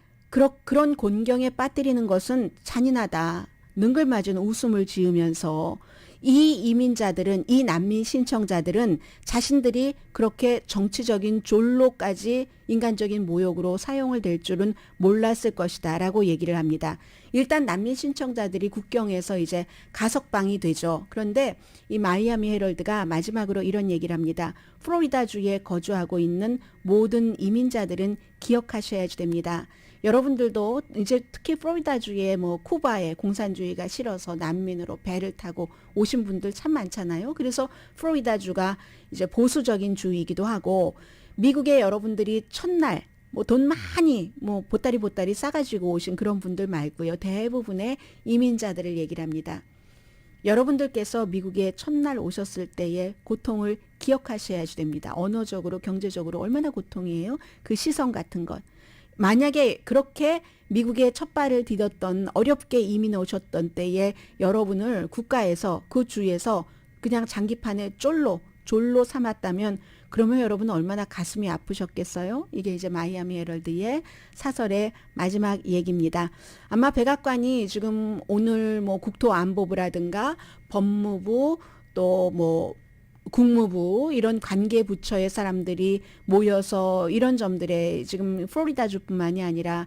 그런 곤경에 빠뜨리는 것은 잔인하다. 능글맞은 웃음을 지으면서 이 이민자들은 이 난민 신청자들은 자신들이 그렇게 정치적인 졸로까지 인간적인 모욕으로 사용을 될 줄은 몰랐을 것이다 라고 얘기를 합니다. 일단 난민 신청자들이 국경에서 이제 가석방이 되죠. 그런데 이 마이애미 헤럴드가 마지막으로 이런 얘기를 합니다. 플로리다주에 거주하고 있는 모든 이민자들은 기억하셔야 됩니다. 여러분들도 이제 특히 플로리다주에 뭐 쿠바에 공산주의가 싫어서 난민으로 배를 타고 오신 분들 참 많잖아요. 그래서 플로리다주가 이제 보수적인 주이기도 하고 미국에 여러분들이 첫날 뭐 돈 많이 뭐 보따리 싸가지고 오신 그런 분들 말고요. 대부분의 이민자들을 얘기를 합니다. 여러분들께서 미국에 첫날 오셨을 때의 고통을 기억하셔야 됩니다. 언어적으로 경제적으로 얼마나 고통이에요. 그 시선 같은 것. 만약에 그렇게 미국에 첫 발을 디뎠던 어렵게 이민 오셨던 때에 여러분을 국가에서 그 주에서 그냥 장기판에 졸로 삼았다면 그러면 여러분은 얼마나 가슴이 아프셨겠어요? 이게 이제 마이애미 헤럴드의 사설의 마지막 얘기입니다. 아마 백악관이 지금 오늘 뭐 국토안보부라든가 법무부 또 뭐 국무부 이런 관계 부처의 사람들이 모여서 이런 점들에 지금 플로리다주뿐만이 아니라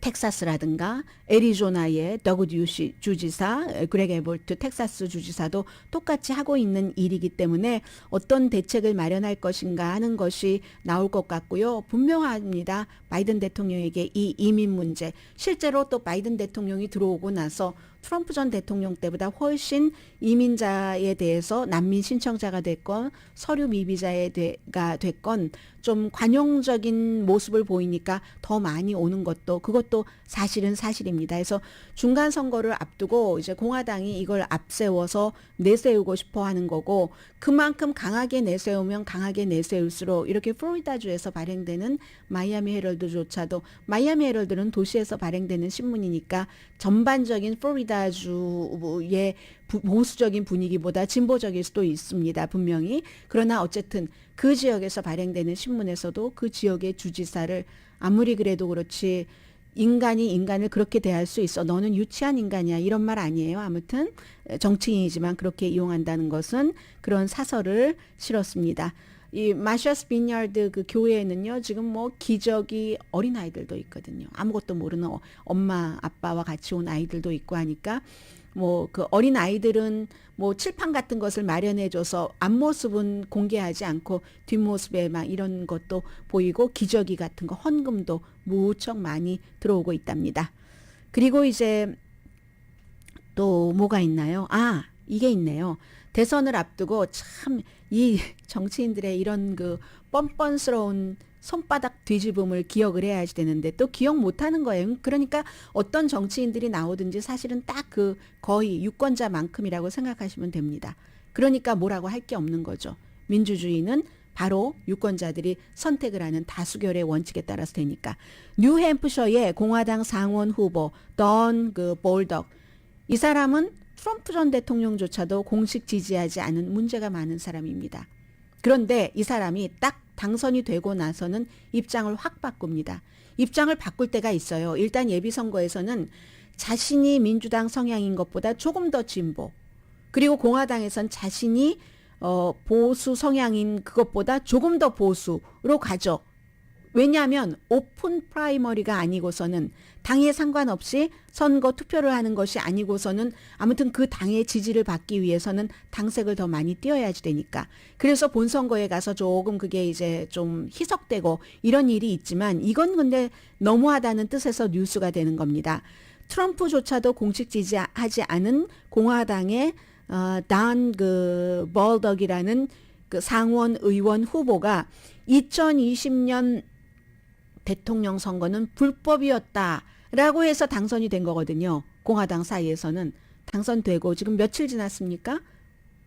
텍사스라든가 애리조나의 더그 듀시 주지사, 그렉 에볼트 텍사스 주지사도 똑같이 하고 있는 일이기 때문에 어떤 대책을 마련할 것인가 하는 것이 나올 것 같고요. 분명합니다. 바이든 대통령에게 이 이민 문제, 실제로 또 바이든 대통령이 들어오고 나서 트럼프 전 대통령 때보다 훨씬 이민자에 대해서 난민 신청자가 됐건 서류 미비자가 됐건 좀 관용적인 모습을 보이니까 더 많이 오는 것도 그것도 사실은 사실입니다. 그래서 중간 선거를 앞두고 이제 공화당이 이걸 앞세워서 내세우고 싶어 하는 거고 그만큼 강하게 내세우면 강하게 내세울수록 이렇게 플로리다주에서 발행되는 마이애미 헤럴드조차도 마이애미 헤럴드는 도시에서 발행되는 신문이니까 전반적인 플로리다주의 보수적인 분위기보다 진보적일 수도 있습니다. 분명히. 그러나 어쨌든 그 지역에서 발행되는 신문에서도 그 지역의 주지사를 아무리 그래도 그렇지 인간이 인간을 그렇게 대할 수 있어. 너는 유치한 인간이야. 이런 말 아니에요. 아무튼 정치인이지만 그렇게 이용한다는 것은 그런 사설을 실었습니다. 이 마샤스 빈야드 그 교회에는요 지금 뭐 기저귀 어린 아이들도 있거든요. 아무것도 모르는 엄마 아빠와 같이 온 아이들도 있고 하니까 뭐 그 어린 아이들은 뭐 칠판 같은 것을 마련해줘서 앞모습은 공개하지 않고 뒷모습에 막 이런 것도 보이고 기저귀 같은 거 헌금도 무척 많이 들어오고 있답니다. 그리고 이제 또 뭐가 있나요? 아 이게 있네요. 대선을 앞두고 참 이 정치인들의 이런 그 뻔뻔스러운 손바닥 뒤집음을 기억을 해야지 되는데 또 기억 못하는 거예요. 그러니까 어떤 정치인들이 나오든지 사실은 딱 그 거의 유권자만큼이라고 생각하시면 됩니다. 그러니까 뭐라고 할 게 없는 거죠. 민주주의는 바로 유권자들이 선택을 하는 다수결의 원칙에 따라서 되니까. 뉴햄프셔의 공화당 상원 후보 던 볼덕, 이 사람은 트럼프 전 대통령조차도 공식 지지하지 않은 문제가 많은 사람입니다. 그런데 이 사람이 딱 당선이 되고 나서는 입장을 확 바꿉니다. 입장을 바꿀 때가 있어요. 일단 예비선거에서는 자신이 민주당 성향인 것보다 조금 더 진보, 그리고 공화당에선 자신이 보수 성향인 그것보다 조금 더 보수로 가죠. 왜냐하면 오픈 프라이머리가 아니고서는, 당에 상관없이 선거 투표를 하는 것이 아니고서는 아무튼 그 당의 지지를 받기 위해서는 당색을 더 많이 띄어야지 되니까. 그래서 본선거에 가서 조금 그게 이제 좀 희석되고 이런 일이 있지만, 이건 근데 너무하다는 뜻에서 뉴스가 되는 겁니다. 트럼프조차도 공식 지지하지 않은 공화당의 단 볼덕이라는 그 상원 의원 후보가 2020년 대통령 선거는 불법이었다라고 해서 당선이 된 거거든요. 공화당 사이에서는 당선되고 지금 며칠 지났습니까?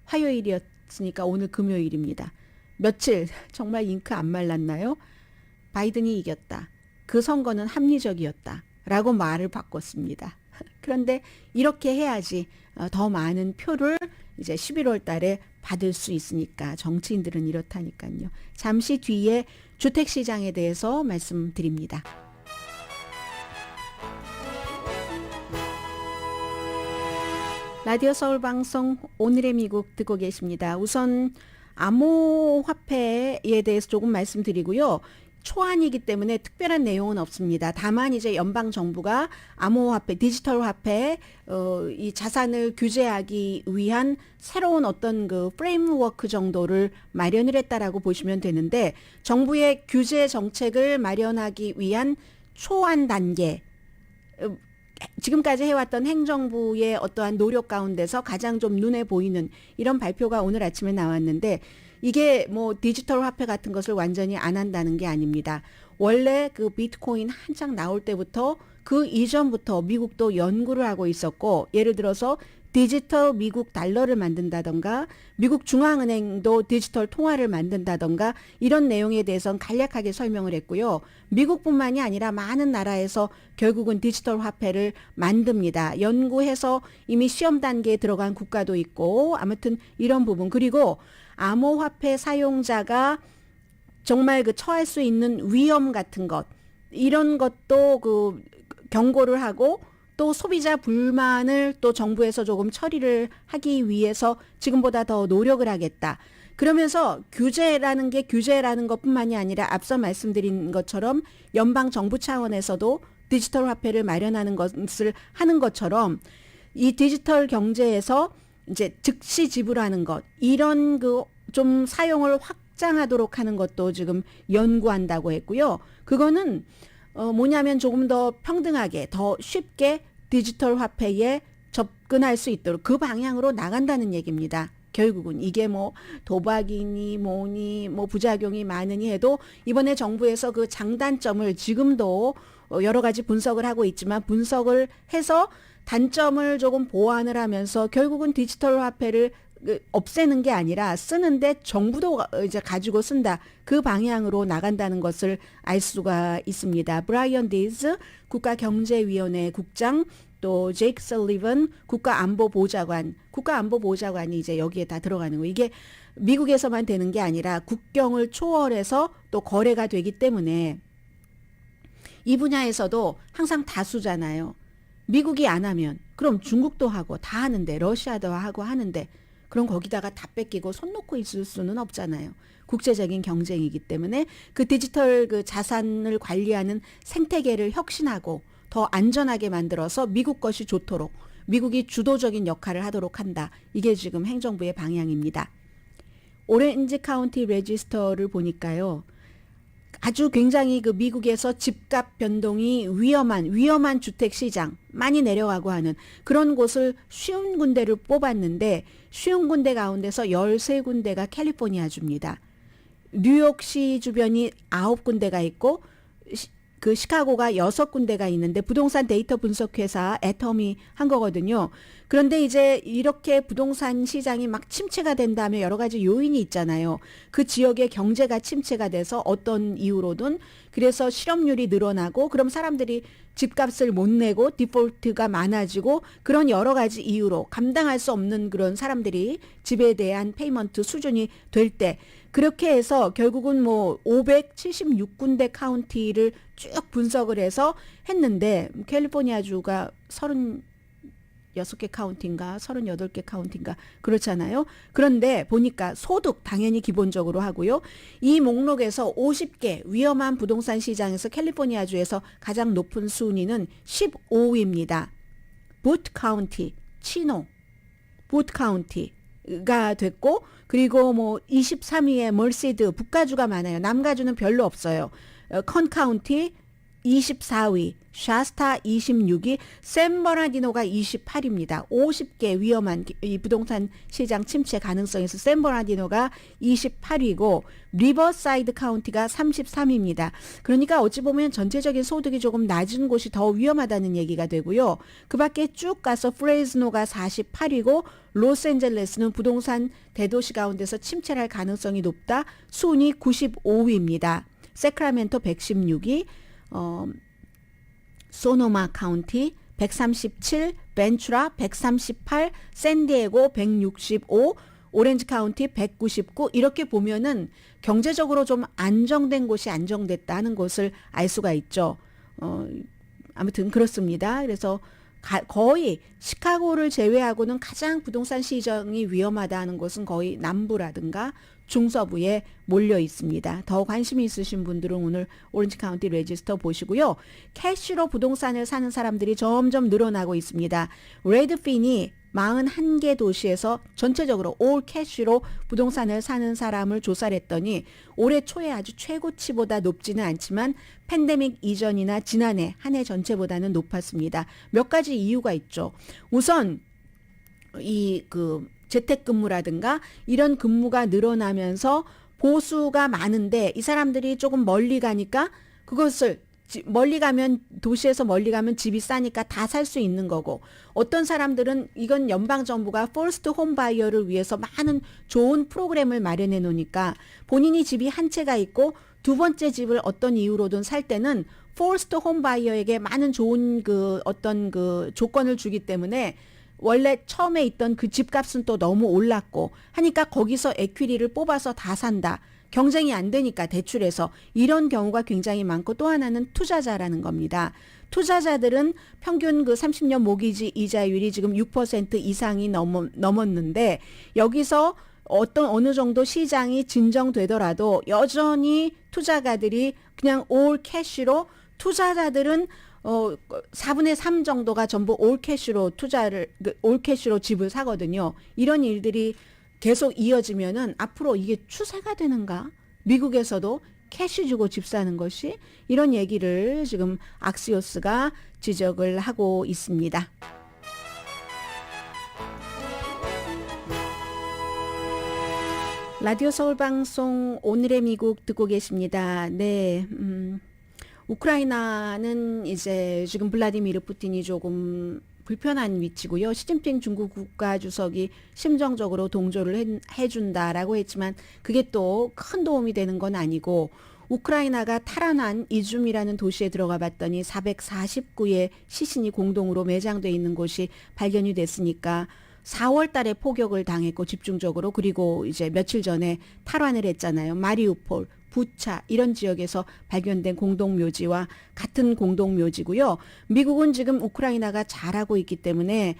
화요일이었으니까 오늘 금요일입니다. 며칠, 정말 잉크 안 말랐나요? 바이든이 이겼다. 그 선거는 합리적이었다. 라고 말을 바꿨습니다. 그런데 이렇게 해야지 더 많은 표를 이제 11월 달에 받을 수 있으니까. 정치인들은 이렇다니까요. 잠시 뒤에 주택시장에 대해서 말씀드립니다. 라디오 서울방송 오늘의 미국 듣고 계십니다. 우선 암호화폐에 대해서 조금 말씀드리고요. 초안이기 때문에 특별한 내용은 없습니다. 다만 이제 연방 정부가 암호화폐, 디지털 화폐, 이 자산을 규제하기 위한 새로운 어떤 그 프레임워크 정도를 마련을 했다라고 보시면 되는데, 정부의 규제 정책을 마련하기 위한 초안 단계, 지금까지 해왔던 행정부의 어떠한 노력 가운데서 가장 좀 눈에 보이는 이런 발표가 오늘 아침에 나왔는데, 이게 뭐 디지털 화폐 같은 것을 완전히 안 한다는 게 아닙니다. 원래 그 비트코인 한창 나올 때부터 그 이전부터 미국도 연구를 하고 있었고, 예를 들어서 디지털 미국 달러를 만든다던가, 미국 중앙은행도 디지털 통화를 만든다던가, 이런 내용에 대해서는 간략하게 설명을 했고요. 미국뿐만이 아니라 많은 나라에서 결국은 디지털 화폐를 만듭니다. 연구해서 이미 시험 단계에 들어간 국가도 있고, 아무튼 이런 부분. 그리고 암호화폐 사용자가 정말 그 처할 수 있는 위험 같은 것, 이런 것도 그 경고를 하고, 또 소비자 불만을 또 정부에서 조금 처리를 하기 위해서 지금보다 더 노력을 하겠다. 그러면서 규제라는 게 규제라는 것뿐만이 아니라 앞서 말씀드린 것처럼 연방 정부 차원에서도 디지털 화폐를 마련하는 것을 하는 것처럼, 이 디지털 경제에서 이제 즉시 지불하는 것, 이런 그 좀 사용을 확장하도록 하는 것도 지금 연구한다고 했고요. 그거는 뭐냐면 조금 더 평등하게, 더 쉽게 디지털 화폐에 접근할 수 있도록 그 방향으로 나간다는 얘기입니다. 결국은 이게 뭐 도박이니 뭐니 뭐 부작용이 많으니 해도 이번에 정부에서 그 장단점을 지금도 여러 가지 분석을 하고 있지만, 분석을 해서 단점을 조금 보완을 하면서 결국은 디지털 화폐를 없애는 게 아니라 쓰는데 정부도 이제 가지고 쓴다, 그 방향으로 나간다는 것을 알 수가 있습니다. 브라이언 디즈 국가경제위원회 국장, 또 제이크 설리번 국가안보보좌관이 이제 여기에 다 들어가는 거예요. 이게 미국에서만 되는 게 아니라 국경을 초월해서 또 거래가 되기 때문에 이 분야에서도 항상 다수잖아요. 미국이 안 하면 그럼 중국도 하고 다 하는데, 러시아도 하고 하는데, 그럼 거기다가 다 뺏기고 손 놓고 있을 수는 없잖아요. 국제적인 경쟁이기 때문에 그 디지털 그 자산을 관리하는 생태계를 혁신하고 더 안전하게 만들어서 미국 것이 좋도록, 미국이 주도적인 역할을 하도록 한다. 이게 지금 행정부의 방향입니다. 오렌지 카운티 레지스터를 보니까요, 아주 굉장히 그 미국에서 집값 변동이 위험한 주택 시장 많이 내려가고 하는 그런 곳을 50군데를 뽑았는데, 50군데 가운데서 13군데가 캘리포니아주입니다. 뉴욕시 주변이 9군데가 있고, 그 시카고가 6군데가 있는데, 부동산 데이터 분석 회사 애텀이 한 거거든요. 그런데 이제 이렇게 부동산 시장이 막 침체가 된다면 여러 가지 요인이 있잖아요. 그 지역의 경제가 침체가 돼서 어떤 이유로든 그래서 실업률이 늘어나고 그럼 사람들이 집값을 못 내고 디폴트가 많아지고 그런 여러 가지 이유로 감당할 수 없는 그런 사람들이 집에 대한 페이먼트 수준이 될 때 그렇게 해서 결국은 뭐 576군데 카운티를 쭉 분석을 해서 했는데 캘리포니아주가 36개 카운티인가 38개 카운티인가 그렇잖아요. 그런데 보니까 소득 당연히 기본적으로 하고요. 이 목록에서 50개 위험한 부동산 시장에서 캘리포니아주에서 가장 높은 순위는 15위입니다. 부트 카운티, 치노, 부트 카운티가 됐고 그리고 뭐 23위에 멀시드 북가주가 많아요. 남가주는 별로 없어요. 컨 카운티 24위, 샤스타 26위, 샌버나디노가 28위입니다. 50개 위험한 이 부동산 시장 침체 가능성에서 샌버나디노가 28위고 리버사이드 카운티가 33위입니다. 그러니까 어찌 보면 전체적인 소득이 조금 낮은 곳이 더 위험하다는 얘기가 되고요. 그 밖에 쭉 가서 프레즈노가 48위고 로스앤젤레스는 부동산 대도시 가운데서 침체를 할 가능성이 높다. 순위 95위입니다. 세크라멘토 116위, 소노마 카운티 137, 벤츄라 138, 샌디에고 165, 오렌지 카운티 199 이렇게 보면은 경제적으로 좀 안정된 곳이 안정됐다는 것을 알 수가 있죠. 아무튼 그렇습니다. 그래서 거의 시카고를 제외하고는 가장 부동산 시장이 위험하다는 곳은 거의 남부라든가 중서부에 몰려 있습니다. 더 관심이 있으신 분들은 오늘 오렌지 카운티 레지스터 보시고요. 캐시로 부동산을 사는 사람들이 점점 늘어나고 있습니다. 레드핀이 41개 도시에서 전체적으로 올 캐시로 부동산을 사는 사람을 조사를 했더니 올해 초에 아주 최고치보다 높지는 않지만 팬데믹 이전이나 지난해 한 해 전체보다는 높았습니다. 몇 가지 이유가 있죠. 우선 재택근무라든가 이런 근무가 늘어나면서 보수가 많은데 이 사람들이 조금 멀리 가니까 그것을 멀리 가면 도시에서 멀리 가면 집이 싸니까 다 살 수 있는 거고 어떤 사람들은 이건 연방정부가 퍼스트 홈 바이어를 위해서 많은 좋은 프로그램을 마련해 놓으니까 본인이 집이 한 채가 있고 두 번째 집을 어떤 이유로든 살 때는 퍼스트 홈 바이어에게 많은 좋은 어떤 조건을 주기 때문에 원래 처음에 있던 그 집값은 또 너무 올랐고 하니까 거기서 에퀴리를 뽑아서 다 산다. 경쟁이 안 되니까 대출해서 이런 경우가 굉장히 많고 또 하나는 투자자라는 겁니다. 투자자들은 평균 30년 모기지 이자율이 지금 6% 이상이 넘었는데 여기서 어느 정도 시장이 진정되더라도 여전히 투자가들이 그냥 올 캐시로 투자자들은 4분의 3 정도가 전부 올 캐시로 집을 사거든요. 이런 일들이 계속 이어지면은 앞으로 이게 추세가 되는가? 미국에서도 캐시 주고 집 사는 것이 이런 얘기를 지금 악시오스가 지적을 하고 있습니다. 라디오 서울 방송 오늘의 미국 듣고 계십니다. 네. 우크라이나는 이제 지금 블라디미르 푸틴이 조금 불편한 위치고요. 시진핑 중국 국가주석이 심정적으로 동조를 해준다라고 했지만 그게 또 큰 도움이 되는 건 아니고 우크라이나가 탈환한 이줌이라는 도시에 들어가 봤더니 449의 시신이 공동으로 매장돼 있는 곳이 발견이 됐으니까 4월 달에 포격을 당했고 집중적으로 그리고 이제 며칠 전에 탈환을 했잖아요. 마리우폴, 부차 이런 지역에서 발견된 공동묘지와 같은 공동묘지고요. 미국은 지금 우크라이나가 잘하고 있기 때문에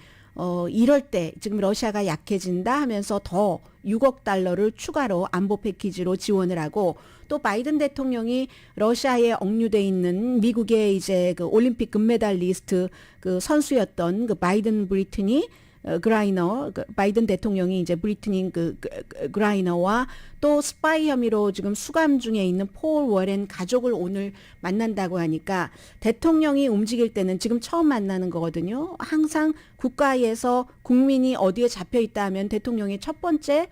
이럴 때 지금 러시아가 약해진다 하면서 더 6억 달러를 추가로 안보 패키지로 지원을 하고 또 바이든 대통령이 러시아에 억류돼 있는 미국의 이제 올림픽 금메달리스트 선수였던 바이든 브리트니 그라이너, 바이든 대통령이 이제 브리트니 그라이너와 또 스파이 혐의로 지금 수감 중에 있는 폴 워렌 가족을 오늘 만난다고 하니까 대통령이 움직일 때는 지금 처음 만나는 거거든요. 항상 국가에서 국민이 어디에 잡혀 있다 하면 대통령이 첫 번째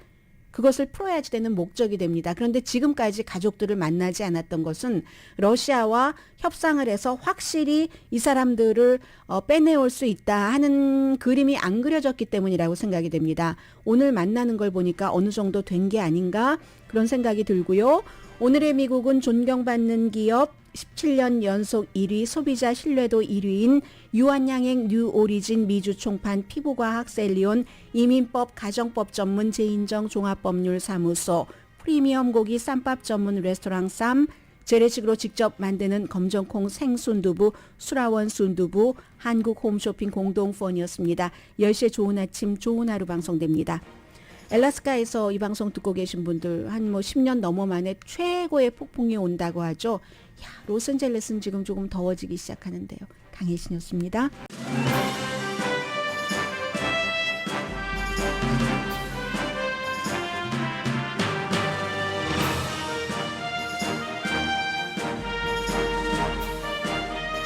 그것을 풀어야지 되는 목적이 됩니다. 그런데 지금까지 가족들을 만나지 않았던 것은 러시아와 협상을 해서 확실히 이 사람들을 빼내올 수 있다 하는 그림이 안 그려졌기 때문이라고 생각이 됩니다. 오늘 만나는 걸 보니까 어느 정도 된 게 아닌가 그런 생각이 들고요. 오늘의 미국은 존경받는 기업 17년 연속 1위, 소비자 신뢰도 1위인 유한양행 뉴오리진 미주 총판 피부과학 셀리온 이민법 가정법 전문 재인정 종합법률사무소 프리미엄 고기 쌈밥 전문 레스토랑 쌈 재래식으로 직접 만드는 검정콩 생순두부 수라원 순두부 한국 홈쇼핑 공동펀이었습니다. 10시에 좋은 아침 좋은 하루 방송됩니다. 엘라스카에서 이 방송 듣고 계신 분들 한 10년 넘어 만에 최고의 폭풍이 온다고 하죠. 야, 로스앤젤레스는 지금 조금 더워지기 시작하는데요. 강혜신이었습니다.